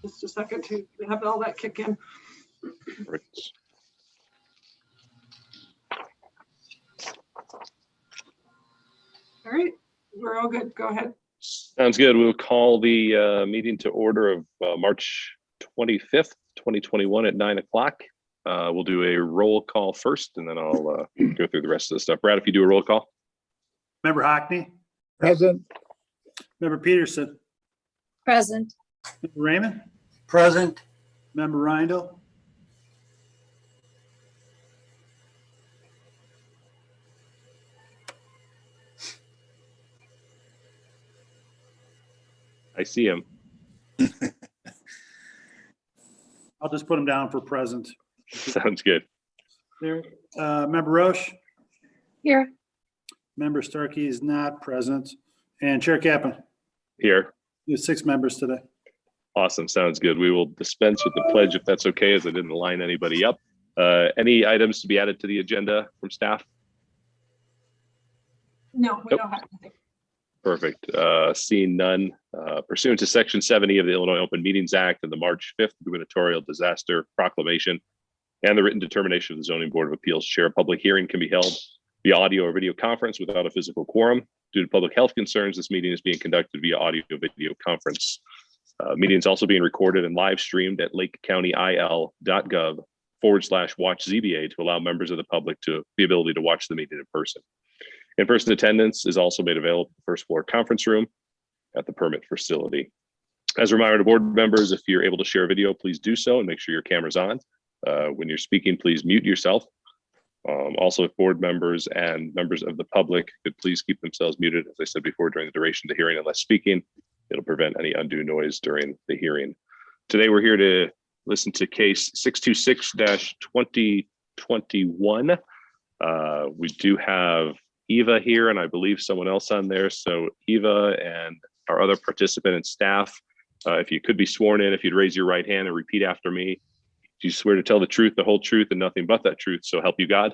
just a second to have all that kick in. Right. All right, we're all good. Go ahead. Sounds good. We'll call the meeting to order of March 25th, 2021 at 9 o'clock. We'll do a roll call first, and then I'll go through the rest of the stuff. Brad, if you do a roll call. Member Hockney. Present. Member Peterson. Present. Member Raymond. Present. Member Reindl. I see him. I'll just put him down for present. Sounds good. There. Member Roche. Here. Member Starkey is not present. And Chair Kaplan. Here. You have 6 members today. Awesome. Sounds good. We will dispense with the pledge if that's okay, as I didn't line anybody up. Any items to be added to the agenda from staff? No, we don't have anything. Perfect. Seeing none, pursuant to Section 70 of the Illinois Open Meetings Act and the March 5th gubernatorial disaster proclamation and the written determination of the Zoning Board of Appeals chair, a public hearing can be held via audio or video conference without a physical quorum. Due to public health concerns, this meeting is being conducted via audio video conference. Meeting is also being recorded and live streamed at lakecountyil.gov/watch ZBA to allow members of the public to the ability to watch the meeting in person. In-person attendance is also made available at the first floor conference room at the permit facility. As a reminder to board members, if you're able to share video, please do so and make sure your camera's on. When you're speaking, please mute yourself. Also, if board members and members of the public could please keep themselves muted, as I said before, during the duration of the hearing unless speaking. It'll prevent any undue noise during the hearing. Today, we're here to listen to case 626-2021. We do have Eva here, and I believe someone else on there. So Eva and our other participant and staff, if you could be sworn in, if you'd raise your right hand and repeat after me. Do you swear to tell the truth, the whole truth, and nothing but that truth, so help you God?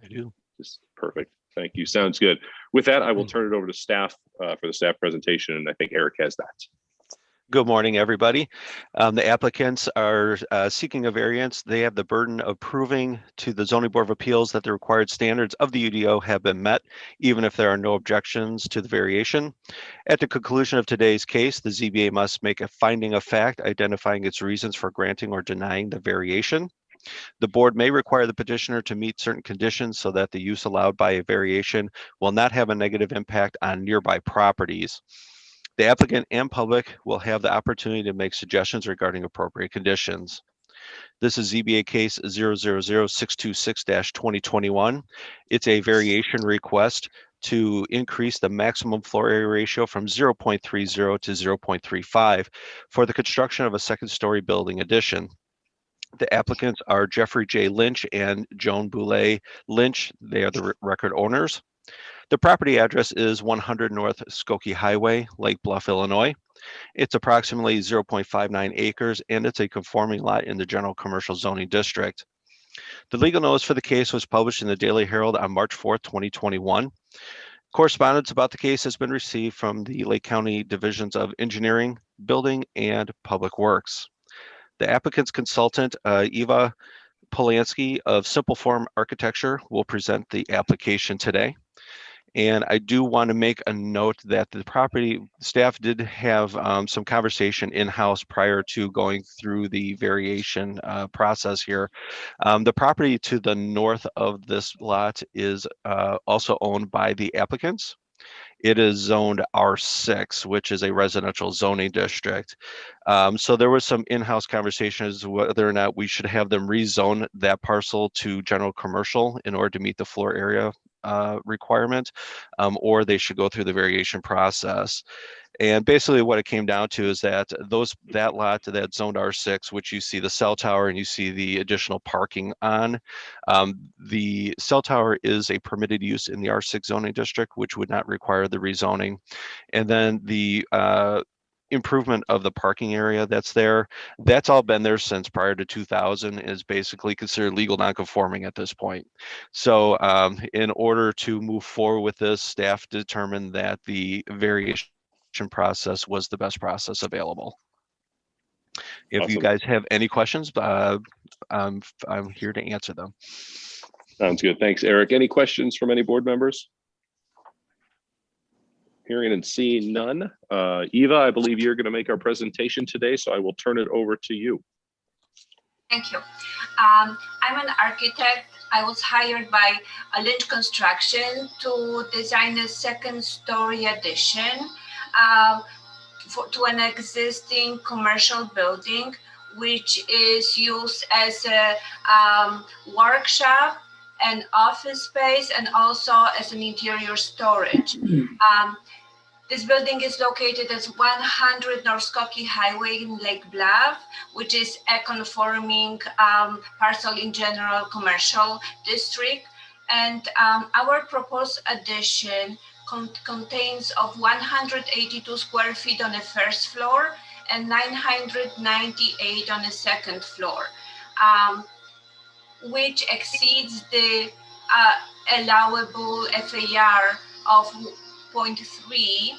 I do. Just perfect. Thank you. Sounds good. With that, I will turn it over to staff for the staff presentation, and I think Eric has that. Good morning, everybody. The applicants are seeking a variance. They have the burden of proving to the Zoning Board of Appeals that the required standards of the UDO have been met, even if there are no objections to the variation. At the conclusion of today's case, the ZBA must make a finding of fact identifying its reasons for granting or denying the variation. The board may require the petitioner to meet certain conditions so that the use allowed by a variation will not have a negative impact on nearby properties. The applicant and public will have the opportunity to make suggestions regarding appropriate conditions. This is ZBA case 000-626-2021. It's a variation request to increase the maximum floor area ratio from 0.30 to 0.35 for the construction of a second-story building addition. The applicants are Jeffrey J. Lynch and Joan Boulet-Lynch. They are the record owners. The property address is 100 North Skokie Highway, Lake Bluff, Illinois. It's approximately 0.59 acres, and it's a conforming lot in the general commercial zoning district. The legal notice for the case was published in the Daily Herald on March 4th, 2021. Correspondence about the case has been received from the Lake County Divisions of Engineering, Building, and Public Works. The applicant's consultant, Eva Polanski of Simple Form Architecture, will present the application today. And I do want to make a note that the property staff did have some conversation in-house prior to going through the variation process here. The property to the north of this lot is also owned by the applicants. It is zoned R6, which is a residential zoning district. So there was some in-house conversations whether or not we should have them rezone that parcel to general commercial in order to meet the floor area requirement, or they should go through the variation process. And basically what it came down to is that that lot that's zoned R6, which you see the cell tower and you see the additional parking on, the cell tower is a permitted use in the R6 zoning district, which would not require the rezoning. And then the improvement of the parking area that's all been there since prior to 2000, is basically considered legal non-conforming at this point. So in order to move forward with this, staff determined that the variation process was the best process available. If you Awesome. guys have any questions, I'm here to answer them. Sounds good. Thanks, Eric. Any questions from any board members? Hearing and seeing none. Eva, I believe you're going to make our presentation today, so I will turn it over to you. Thank you. I'm an architect. I was hired by Lynch Construction to design a second-story addition to an existing commercial building, which is used as a workshop, an office space, and also as an interior storage. This building is located at 100 North Skokie Highway in Lake Bluff, which is a conforming parcel in general commercial district. And our proposed addition contains of 182 square feet on the first floor and 998 on the second floor, which exceeds the allowable FAR of 0.3.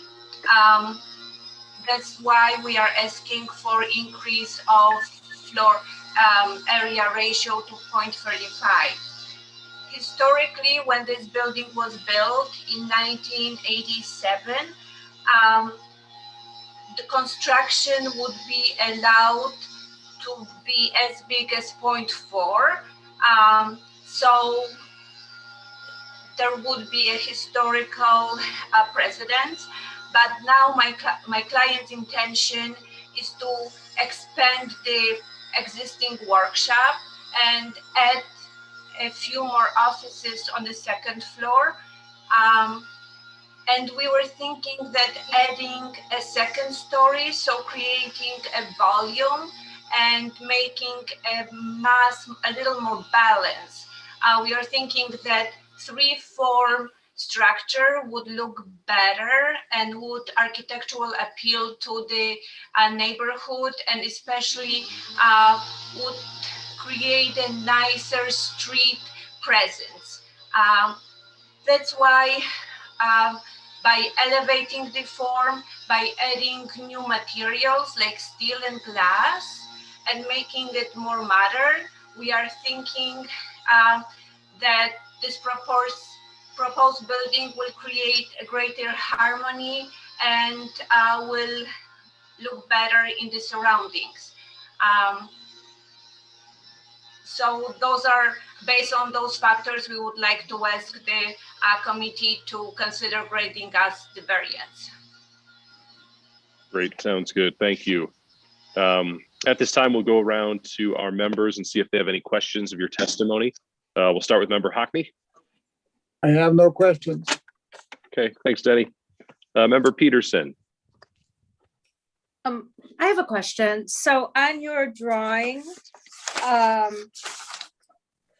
That's why we are asking for increase of floor area ratio to 0.35. Historically, when this building was built in 1987, the construction would be allowed to be as big as 0.4. So there would be a historical precedent, but now my client's intention is to expand the existing workshop and add a few more offices on the second floor. And we were thinking that adding a second story, so creating a volume and making a mass a little more balanced. We are thinking that 3-form structure would look better and would architectural appeal to the neighborhood, and especially would create a nicer street presence. That's why by elevating the form, by adding new materials like steel and glass and making it more modern, we are thinking that this proposed building will create a greater harmony and will look better in the surroundings. So those are, based on those factors, we would like to ask the committee to consider granting us the variance. Great, sounds good. Thank you. At this time, we'll go around to our members and see if they have any questions of your testimony. We'll start with Member Hockney. I have no questions. Okay, thanks, Denny. Member Peterson. I have a question. So on your drawing,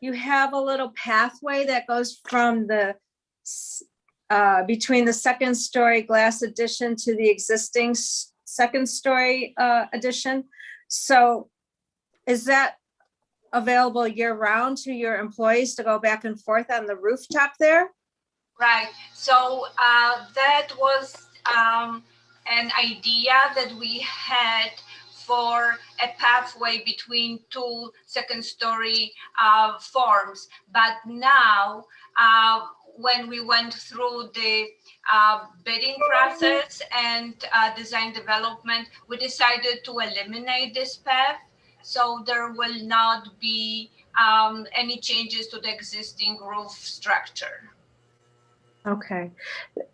you have a little pathway that goes from the between the second story glass addition to the existing second story addition. So is that available year round to your employees to go back and forth on the rooftop there? Right. So that was an idea that we had for a pathway between two second-story forms. But now, when we went through the bidding process and design development, we decided to eliminate this path. So there will not be any changes to the existing roof structure. Okay.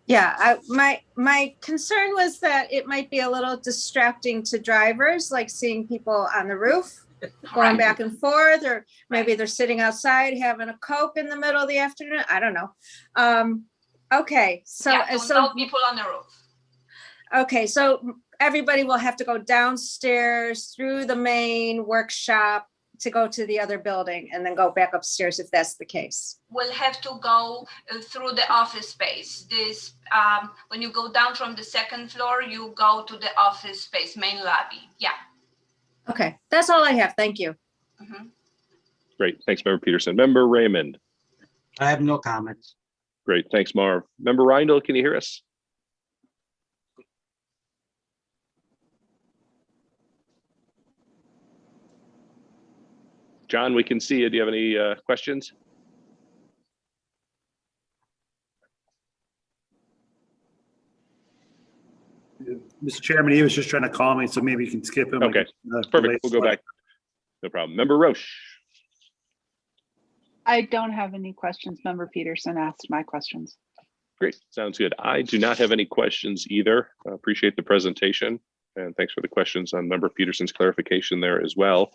Yeah, my concern was that it might be a little distracting to drivers, like seeing people on the roof going back and forth, or maybe they're sitting outside having a Coke in the middle of the afternoon. I don't know. Okay, so Yeah, no people on the roof. Okay, so everybody will have to go downstairs through the main workshop to go to the other building and then go back upstairs if that's the case. We'll have to go through the office space. This when you go down from the second floor, you go to the office space, main lobby. Yeah. Okay, that's all I have. Thank you. Mm-hmm. Great, thanks, Member Peterson. Member Raymond. I have no comments. Great, thanks, Marv. Member Reindl, can you hear us? John, we can see you. Do you have any questions? Mr. Chairman, he was just trying to call me, so maybe you can skip him. Okay, perfect. We'll go back. No problem. Member Roche. I don't have any questions. Member Peterson asked my questions. Great, sounds good. I do not have any questions either. I appreciate the presentation and thanks for the questions on Member Peterson's clarification there as well.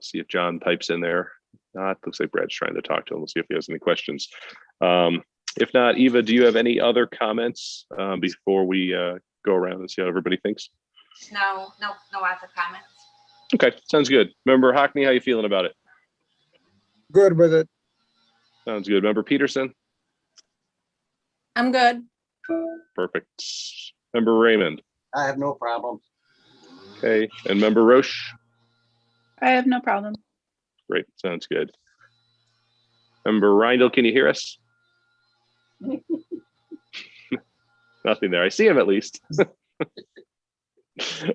See if John types in there. Not, looks like Brad's trying to talk to him. We'll see if he has any questions. If not, Eva, do you have any other comments before we go around and see how everybody thinks? No other comments. Okay, sounds good. Member Hockney, how you feeling about it? Good with it. Sounds good. Member Peterson? I'm good. Perfect. Member Raymond? I have no problem. Okay, and Member Roche? I have no problem. Great, sounds good. Member Reindl, can you hear us? Nothing there. I see him at least. All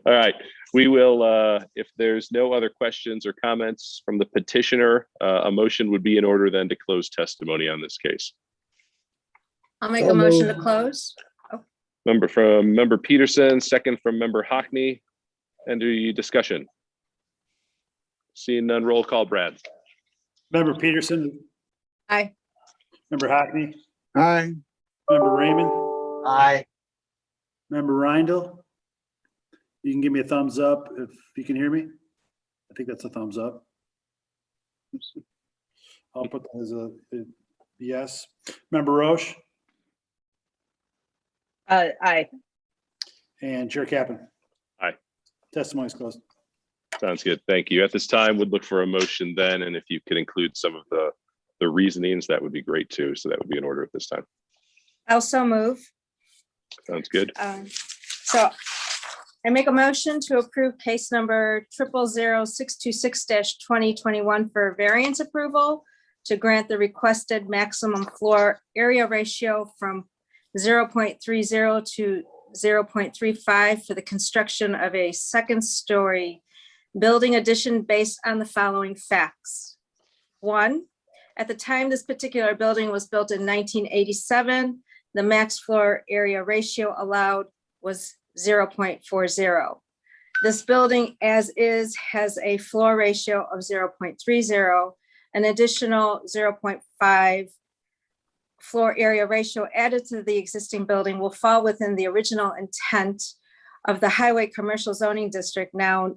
right, we will, if there's no other questions or comments from the petitioner, a motion would be in order then to close testimony on this case. I'll make a motion to close. Member Peterson, second from Member Hockney. Any discussion? Seeing none, roll call, Brad. Member Peterson, Aye. Member Hockney, Aye. Member Raymond, Aye. Member Reindl. You can give me a thumbs up if you can hear me. I think that's a thumbs up. I'll put that as a yes. Member Roche Aye. and Chair Kaplan. Aye. Testimony is closed. Sounds good. Thank you. At this time, would look for a motion then, and if you could include some of the reasonings, that would be great too. So that would be in order at this time. Also move. Sounds good. So I make a motion to approve case number 000626-2021 for variance approval to grant the requested maximum floor area ratio from 0.30 to 0.35 for the construction of a second story building addition based on the following facts. One, at the time this particular building was built in 1987, the max floor area ratio allowed was 0.40. This building as is has a floor ratio of 0.30. An additional 0.5 floor area ratio added to the existing building will fall within the original intent of the Highway Commercial Zoning District, now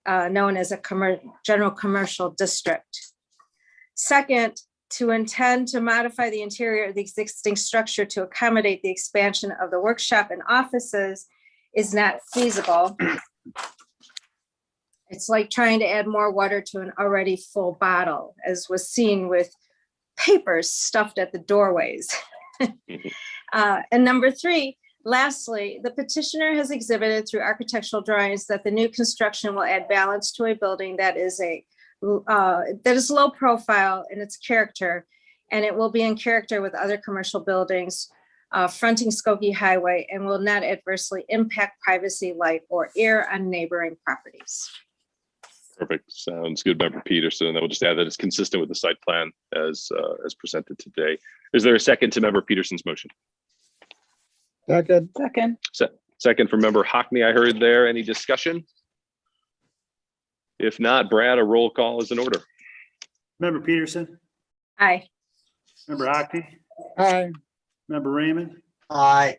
known as a general commercial district. Second, to intend to modify the interior of the existing structure to accommodate the expansion of the workshop and offices is not feasible. It's like trying to add more water to an already full bottle, as was seen with papers stuffed at the doorways. And number three, lastly, the petitioner has exhibited through architectural drawings that the new construction will add balance to a building that is low profile in its character, and it will be in character with other commercial buildings fronting Skokie Highway and will not adversely impact privacy, light, or air on neighboring properties. Perfect. Sounds good, Member Peterson. And I will just add that it's consistent with the site plan as presented today. Is there a second to Member Peterson's motion? Second. Second. Second from Member Hockney, I heard there. Any discussion? If not, Brad, a roll call is in order. Member Peterson, Aye. Member Hockney, Aye. Member Raymond, Aye.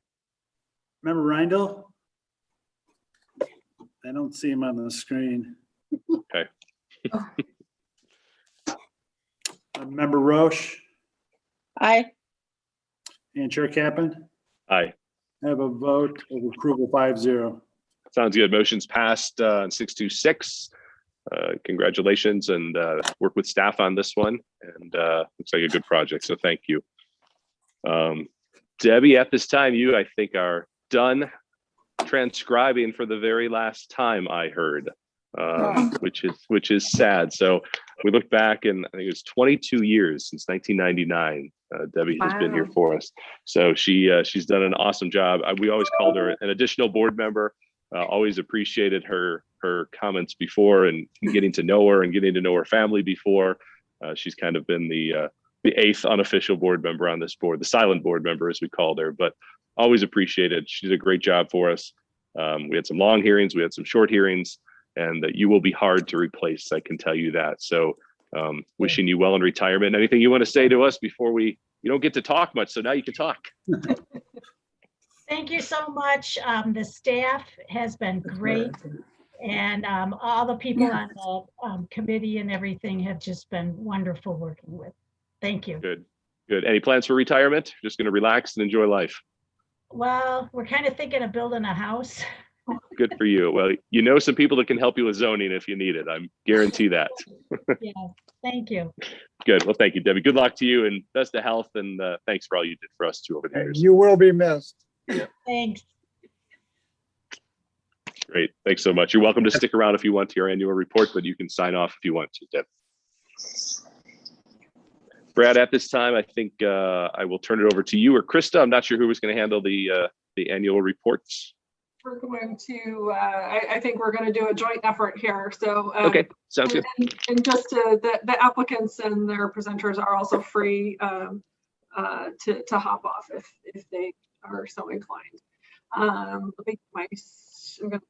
Member Reindl. I don't see him on the screen. Okay. Member Roche Aye. and Chair Kaplan. Aye. I have a vote of approval 5-0. Sounds good. Motion's passed on 626. Congratulations, and work with staff on this one, and looks like a good project, so thank you. Debbie, at this time, you, I think, are done transcribing for the very last time, I heard, which is sad. So we look back, and I think it was 22 years since 1999. Debbie has been here for us, so she's done an awesome job. We always called her an additional board member. Always appreciated her her comments before and getting to know her and getting to know her family before. She's kind of been the 8th unofficial board member on this board, the silent board member, as we called her, but always appreciated. She did a great job for us. We had some long hearings, we had some short hearings, and you will be hard to replace, I can tell you that. So wishing you well in retirement. Anything you want to say to us before you don't get to talk much, so now you can talk. Thank you so much. The staff has been great. And all the people on the committee and everything have just been wonderful working with. Thank you. Good. Any plans for retirement? Just going to relax and enjoy life. Well, we're kind of thinking of building a house. Good for you. Well, you know some people that can help you with zoning if you need it. I guarantee that. Yeah, thank you. Good. Well, thank you, Debbie. Good luck to you and best of health. And thanks for all you did for us too over the years. You will be missed. Thanks. Great. Thanks so much. You're welcome to stick around if you want to your annual report, but you can sign off if you want to, Deb. Brad, at this time, I think I will turn it over to you or Krista. I'm not sure who was going to handle the annual reports. We're going to, I think we're going to do a joint effort here. So okay, sounds good. And just the applicants and their presenters are also free to hop off if they are so inclined.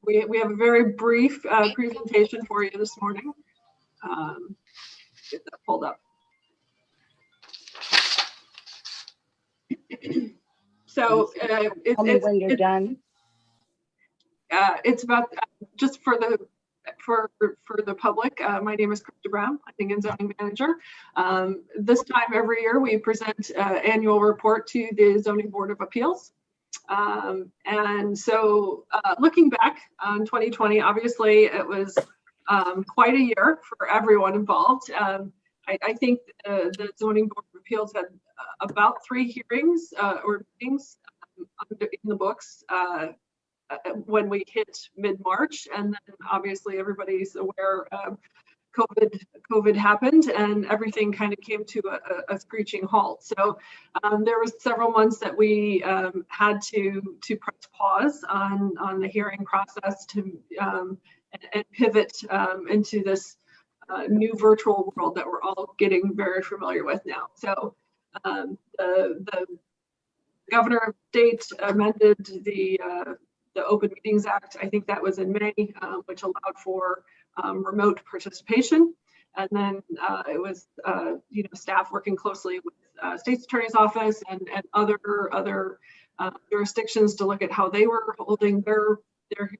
We have a very brief presentation for you this morning. Get that pulled up. So when you're done. It's about just for the public. My name is Krista Brown, planning and zoning manager. This time every year we present annual report to the Zoning Board of Appeals. And so looking back on 2020, obviously it was quite a year for everyone involved. I think the Zoning Board of Appeals had about 3 hearings or meetings in the books when we hit mid-March, and then obviously everybody's aware COVID happened and everything kind of came to a screeching halt. So there was several months that we had to press pause on the hearing process to and pivot into this new virtual world that we're all getting very familiar with now. So the governor of state amended the Open Meetings Act. I think that was in May, which allowed for remote participation. And then it was staff working closely with state's attorney's office and other jurisdictions to look at how they were holding their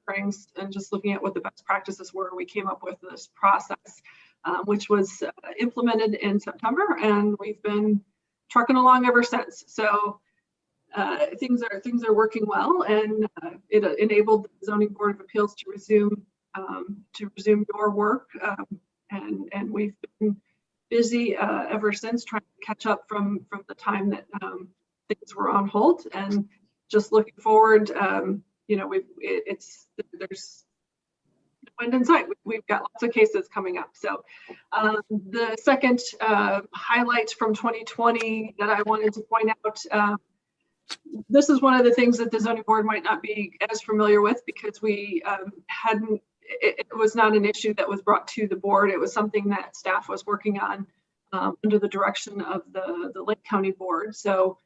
hearings and just looking at what the best practices were. We came up with this process, which was implemented in September, and we've been trucking along ever since. So things are working well, and it enabled the Zoning Board of Appeals to resume your work, and we've been busy ever since trying to catch up from the time that things were on hold, and just looking forward. There's no end in sight. We've got lots of cases coming up. So the second highlight from 2020 that I wanted to point out, this is one of the things that the zoning board might not be as familiar with, because we it was not an issue that was brought to the board. It was something that staff was working on under the direction of the Lake County board. So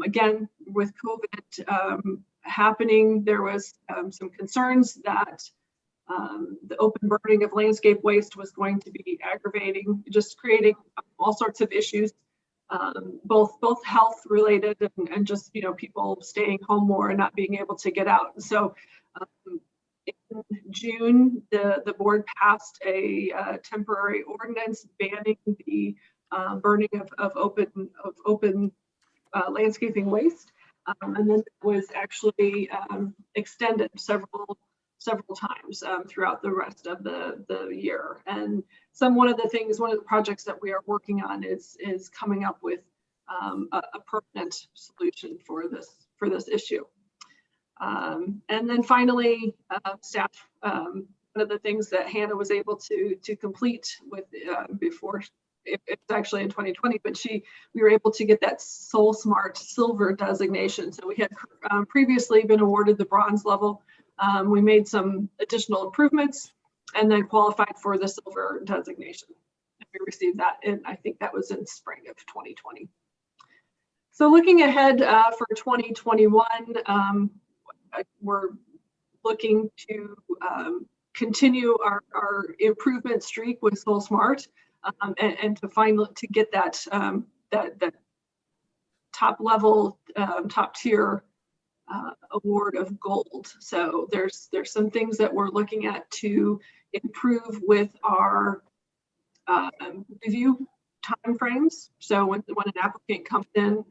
again, with COVID happening, there was some concerns that the open burning of landscape waste was going to be aggravating, just creating all sorts of issues, both health related and just people staying home more and not being able to get out. So in June, the board passed a temporary ordinance banning the burning of open landscaping waste, and then it was actually extended several times throughout the rest of the year. And one of the projects that we are working on is coming up with a permanent solution for this issue. And then finally, staff, one of the things that Hannah was able to complete with before, it's actually in 2020, but we were able to get that Soul Smart Silver designation. So we had previously been awarded the bronze level. We made some additional improvements and then qualified for the silver designation. And we received that I think that was in spring of 2020. So looking ahead for 2021, we're looking to continue our improvement streak with Soul Smart, and to get that that top level, top tier award of gold. So there's some things that we're looking at to improve with our review timeframes. So when an applicant comes in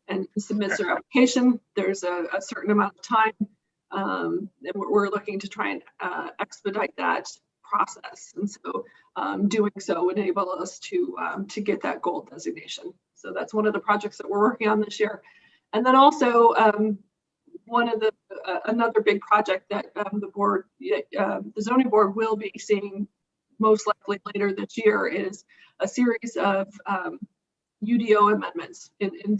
and submits their application, there's a certain amount of time, and we're looking to try and expedite that process. And so doing so would enable us to get that gold designation. So that's one of the projects that we're working on this year. And then also one of another big project that the zoning board will be seeing most likely later this year is a series of UDO amendments in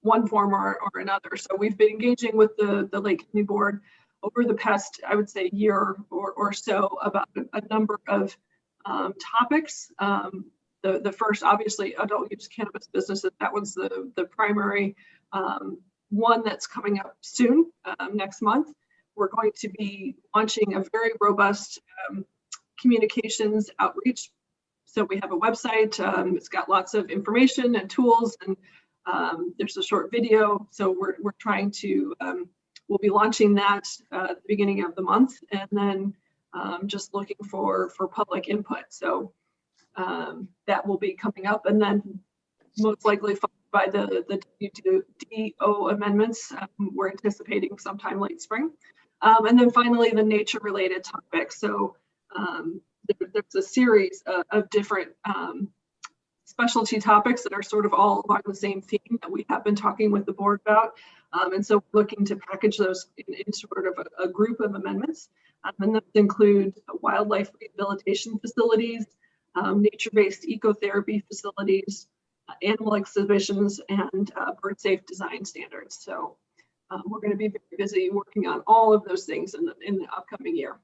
one form or another. So we've been engaging with the Lake County Board over the past, I would say, year or so about a number of topics. The first, obviously, adult use cannabis businesses. That was the primary one that's coming up soon, next month. We're going to be launching a very robust communications outreach. So we have a website. It's got lots of information and tools, and there's a short video. So we're trying to, we'll be launching that at the beginning of the month, and then just looking for public input. So that will be coming up, and then most likely followed by the WDO amendments. We're anticipating sometime late spring. And then finally, the nature-related topics. So there's a series of different specialty topics that are sort of all along the same theme that we have been talking with the board about. And so we're looking to package those in sort of a group of amendments. And those include wildlife rehabilitation facilities, nature-based ecotherapy facilities, animal exhibitions, and bird safe design standards. So we're going to be very busy working on all of those things in the upcoming year.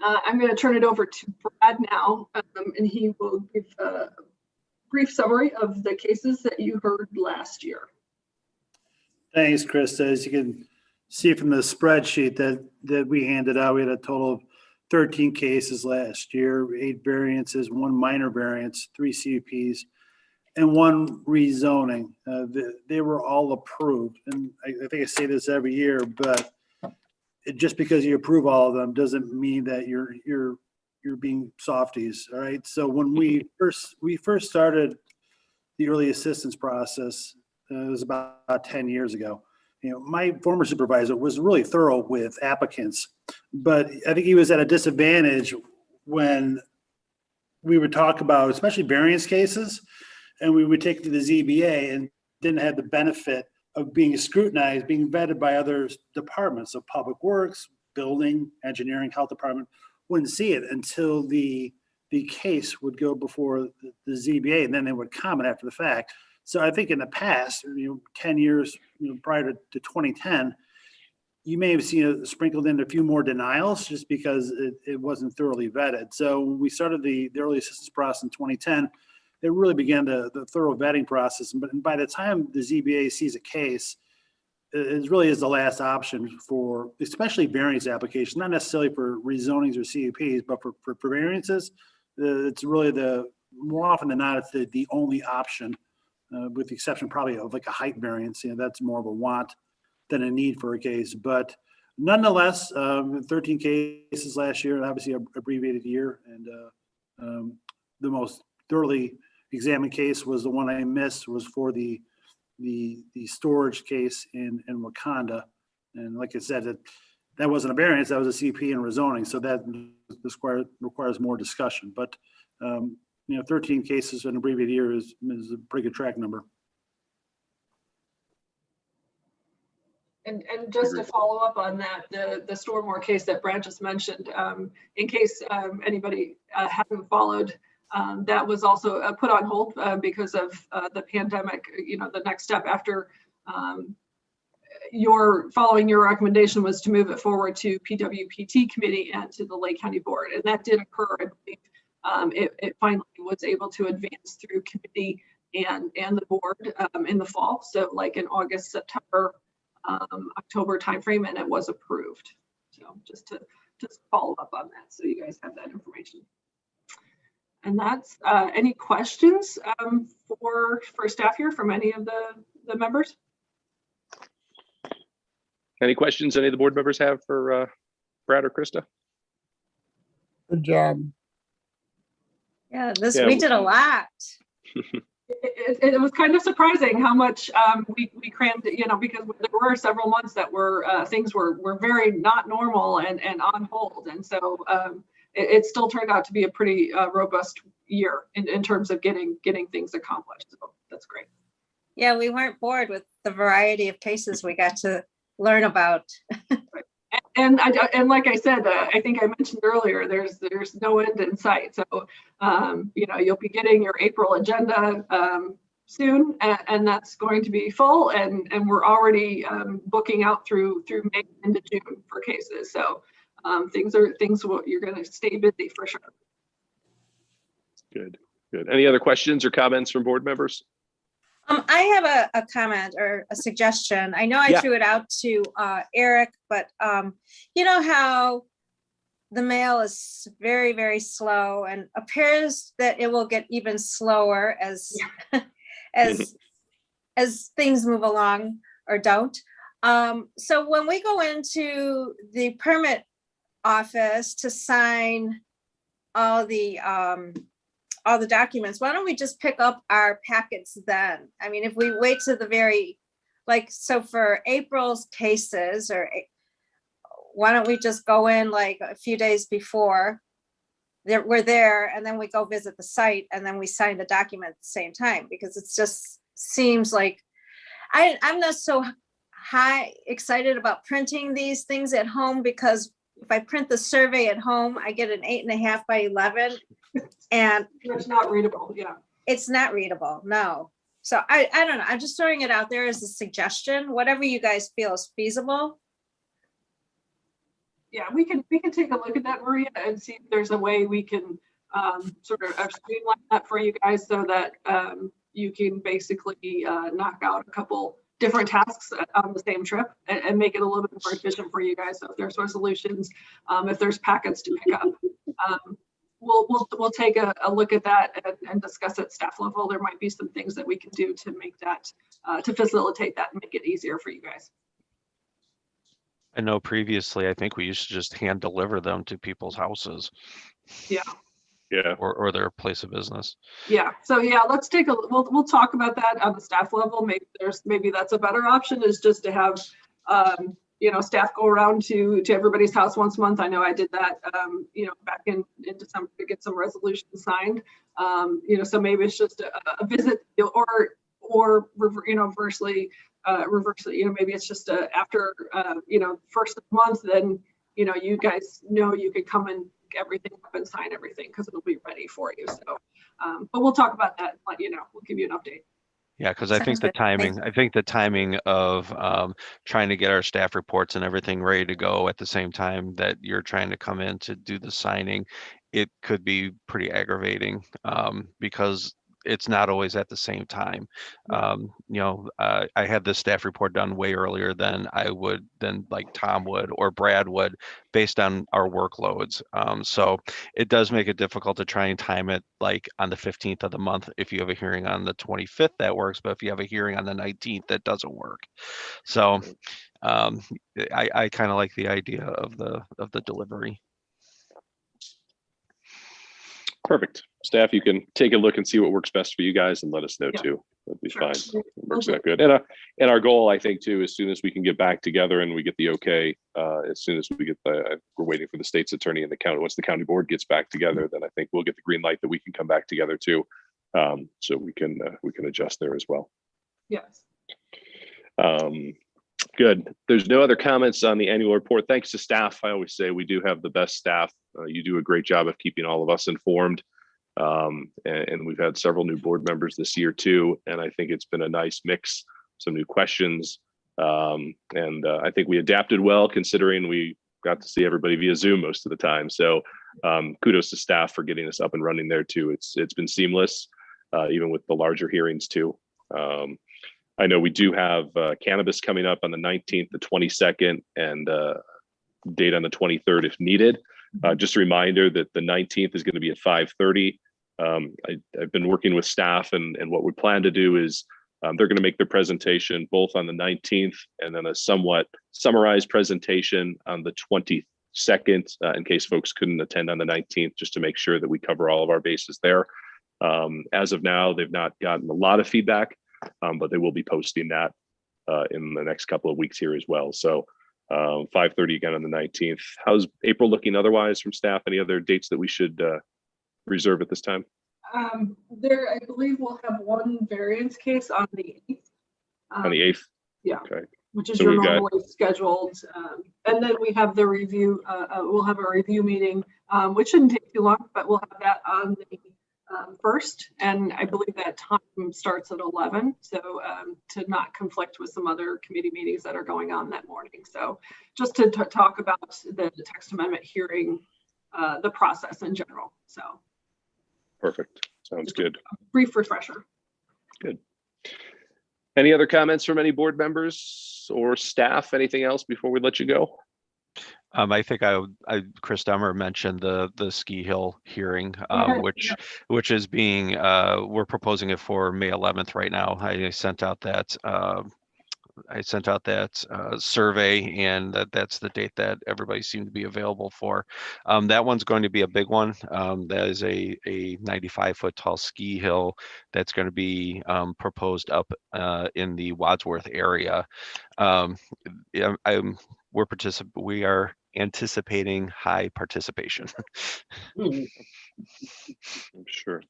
I'm going to turn it over to Brad now, and he will give a brief summary of the cases that you heard last year. Thanks, Krista. As you can see from the spreadsheet that we handed out, we had a total of 13 cases last year, 8 variances, 1 minor variance, 3 CUPs, and 1 rezoning. They were all approved. And I think I say this every year, but just because you approve all of them doesn't mean that you're being softies. All right. So when we first started the early assistance process, it was about 10 years ago. You know, my former supervisor was really thorough with applicants, but I think he was at a disadvantage when we would talk about, especially variance cases, and we would take it to the ZBA and didn't have the benefit of being scrutinized, being vetted by other departments. So public works, building, engineering, health department wouldn't see it until the case would go before the ZBA, and then they would comment after the fact. So I think in the past, 10 years prior to 2010, you may have seen it sprinkled in a few more denials just because it wasn't thoroughly vetted. So when we started the early assistance process in 2010, it really began the thorough vetting process. But by the time the ZBA sees a case, it really is the last option for especially variance applications, not necessarily for rezonings or CUPs, but for variances. It's really more often than not, it's the only option, with the exception probably of like a height variance. That's more of a want than a need for a case. But nonetheless, 13 cases last year, obviously an abbreviated year, and the most thoroughly examined case was the one I missed, was for the storage case in Wakanda. And like I said, that wasn't a variance, that was a CP and rezoning. So that requires more discussion. But 13 cases in an abbreviated year is a pretty good track number. And just to follow up on that, the Stormore case that Brad just mentioned, in case anybody hadn't followed, that was also put on hold because of the pandemic. The next step after following your recommendation was to move it forward to PWPT committee and to the Lake County Board, and that did occur. I believe it finally was able to advance through committee and the board in the fall. So like in August, September, October timeframe, and it was approved. So just to follow up on that, so you guys have that information. And that's any questions for staff here from any of the members? Any questions any of the board members have for Brad or Krista? Good job. Yeah, Yeah, we did a lot. It was kind of surprising how much we crammed, because there were several months that were things were very not normal and on hold, and so it still turned out to be a pretty robust year in terms of getting things accomplished. So that's great. Yeah, we weren't bored with the variety of cases we got to learn about. And like I said, I think I mentioned earlier, there's no end in sight. So, you'll be getting your April agenda soon, and that's going to be full. And we're already booking out through May into June for cases. So you're going to stay busy for sure. Good. Any other questions or comments from board members? I have a comment or a suggestion. I know I threw it out to Eric, but you know how the mail is very, very slow, and appears that it will get even slower as as things move along or don't. So when we go into the permit office to sign all the documents, why don't we just pick up our packets then? I mean, if we wait to the very, so for April's cases, or why don't we just go in like a few days before we're there, and then we go visit the site, and then we sign the document at the same time, because it just seems like I'm not so excited about printing these things at home, because if I print the survey at home, I get an 8.5 by 11. And it's not readable. Yeah, it's not readable. No. So I don't know. I'm just throwing it out there as a suggestion. Whatever you guys feel is feasible. Yeah, we can take a look at that, Maria, and see if there's a way we can sort of streamline that for you guys, so that you can basically knock out a couple different tasks on the same trip and make it a little bit more efficient for you guys. So if there's resolutions, if there's packets to pick up. We'll take a look at that and discuss at staff level. There might be some things that we can do to make that, to facilitate that and make it easier for you guys. I know previously, I think we used to just hand deliver them to people's houses. Yeah. Or their place of business. Yeah. So yeah, let's take we'll talk about that on the staff level. Maybe that's a better option, is just to have staff go around to everybody's house once a month. I know I did that, back in December to get some resolutions signed. So maybe it's just a visit, or reversely, maybe it's just after, first of the month, then, you guys you could come and pick everything up and sign everything, because it'll be ready for you. So, but we'll talk about that. We'll give you an update. Yeah, because I think the timing of trying to get our staff reports and everything ready to go at the same time that you're trying to come in to do the signing, it could be pretty aggravating, because it's not always at the same time. I had this staff report done way earlier than like Tom would or Brad would, based on our workloads. So it does make it difficult to try and time it like on the 15th of the month. If you have a hearing on the 25th, that works. But if you have a hearing on the 19th, that doesn't work. So I kind of like the idea of the delivery. Perfect. Staff, you can take a look and see what works best for you guys and let us know too. That'd be fine. It works out good. And our goal, I think too, as soon as we can get back together and we get the okay, as soon as we get we're waiting for the state's attorney and the county. Once the county board gets back together, then I think we'll get the green light that we can come back together too. So we can adjust there as well. Yes. Good. There's no other comments on the annual report. Thanks to staff. I always say we do have the best staff. You do a great job of keeping all of us informed. And we've had several new board members this year too. And I think it's been a nice mix, some new questions, And I think we adapted well, considering we got to see everybody via Zoom most of the time. So kudos to staff for getting us up and running there too. It's been seamless, even with the larger hearings too. I know we do have cannabis coming up on the 19th, the 22nd, and date on the 23rd if needed. Just a reminder that the 19th is going to be at 5:30. I've been working with staff, and what we plan to do is they're going to make their presentation both on the 19th and then a somewhat summarized presentation on the 22nd, in case folks couldn't attend on the 19th, just to make sure that we cover all of our bases there. As of now, they've not gotten a lot of feedback, but they will be posting that in the next couple of weeks here as well. So 5:30 again on the 19th. How's April looking otherwise from staff? Any other dates that we should reserve at this time? There, I believe we'll have one variance case on the 8th. On the 8th? Yeah. Okay. Which is So your we've got- normally scheduled. And then we have the review, we'll have a review meeting, which shouldn't take too long, but we'll have that on the 1st. And I believe that time starts at 11. So to not conflict with some other committee meetings that are going on that morning. So just to talk about the text amendment hearing, the process in general. So. Perfect. Sounds good. Brief refresher. Good. Any other comments from any board members or staff? Anything else before we let you go? I think Chris Dummer mentioned the Ski Hill hearing, which is being, we're proposing it for May 11th right now. I sent out that survey, and that's the date that everybody seemed to be available for. That one's going to be a big one. That is a 95-foot tall ski hill that's going to be proposed up in the Wadsworth area. We are anticipating high participation. I'm sure.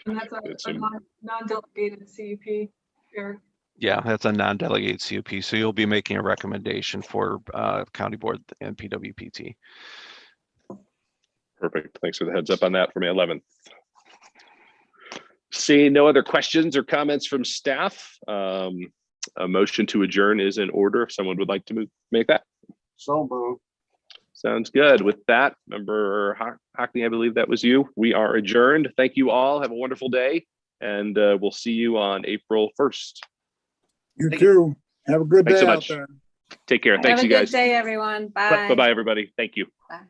And that's a non-delegated CUP, Eric. Yeah, that's a non-delegated CUP. So you'll be making a recommendation for County Board and PWPT. Perfect. Thanks for the heads up on that for May 11th. Seeing no other questions or comments from staff, a motion to adjourn is in order. If someone would like to make that. So moved. Sounds good. With that, Member Hockney, I believe that was you. We are adjourned. Thank you all. Have a wonderful day, and we'll see you on April 1st. You too. Have a good Thanks day so out much. there. Take care. Thanks, Have you a guys. good day, everyone. Bye. Bye-bye, everybody. Thank you. Bye.